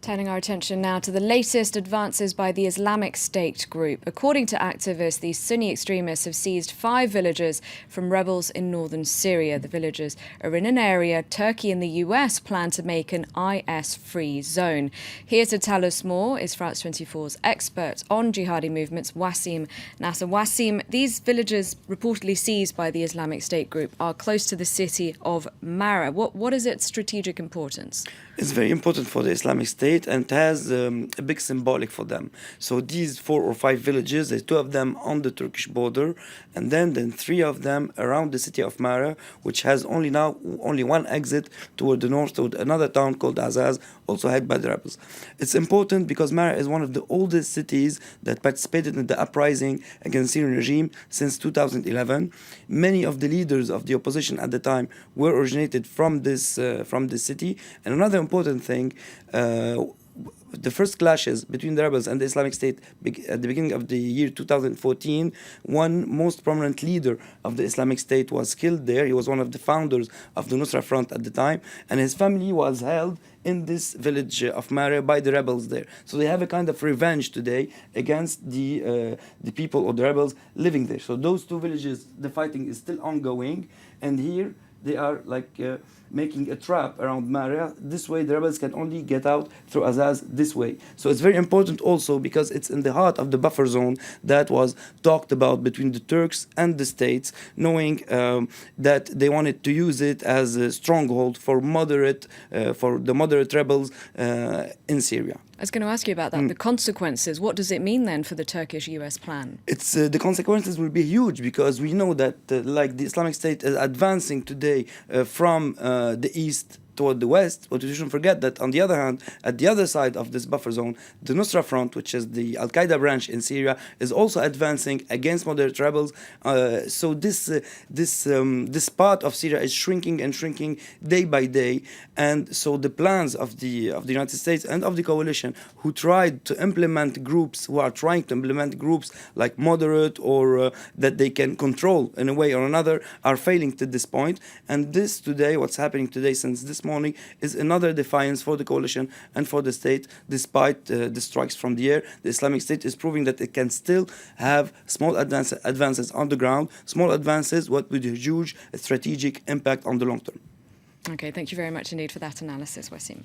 Turning our attention now to the latest advances by the Islamic State group. According to activists, these Sunni extremists have seized 5 villages from rebels in northern Syria. The villages are in an area Turkey and the US plan to make an IS-free zone. Here to tell us more is France 24's expert on jihadi movements, Wassim Nasser. Wassim, these villages reportedly seized by the Islamic State group are close to the city of Mara. What is its strategic importance? It's very important for the Islamic State and it has a big symbolic for them. So these 4 or 5 villages, there's 2 of them on the Turkish border, and then 3 of them around the city of Mara, which has only one exit toward the north to another town called Azaz, also held by the rebels. It's important because Mara is one of the oldest cities that participated in the uprising against the Syrian regime since 2011. Many of the leaders of the opposition at the time were originated from this city. And another important thing, the first clashes between the rebels and the Islamic State at the beginning of the year 2014, one most prominent leader of the Islamic State was killed there. He was one of the founders of the Nusra Front at the time, and his family was held in this village of Mara by the rebels there. So they have a kind of revenge today against the people or the rebels living there. So those 2 villages, the fighting is still ongoing, and here they are making a trap around Mara. This way the rebels can only get out through Azaz this way. So it's very important also because it's in the heart of the buffer zone that was talked about between the Turks and the states, knowing that they wanted to use it as a stronghold for the moderate rebels in Syria. I was going to ask you about that, the consequences. What does it mean then for the Turkish-US plan? It's the consequences will be huge because we know that the Islamic State is advancing today from the east toward the west, but we shouldn't forget that on the other hand, at the other side of this buffer zone, the Nusra Front, which is the Al-Qaeda branch in Syria, is also advancing against moderate rebels. So this part of Syria is shrinking and shrinking day by day, and so the plans of the United States and of the coalition who are trying to implement groups like moderate or that they can control in a way or another are failing to this point. And this today, what's happening today since this morning, is another defiance for the coalition and for the state. Despite the strikes from the air, the Islamic State is proving that it can still have small advances on the ground, small advances with a huge strategic impact on the long term. Okay, thank you very much indeed for that analysis, Wassim.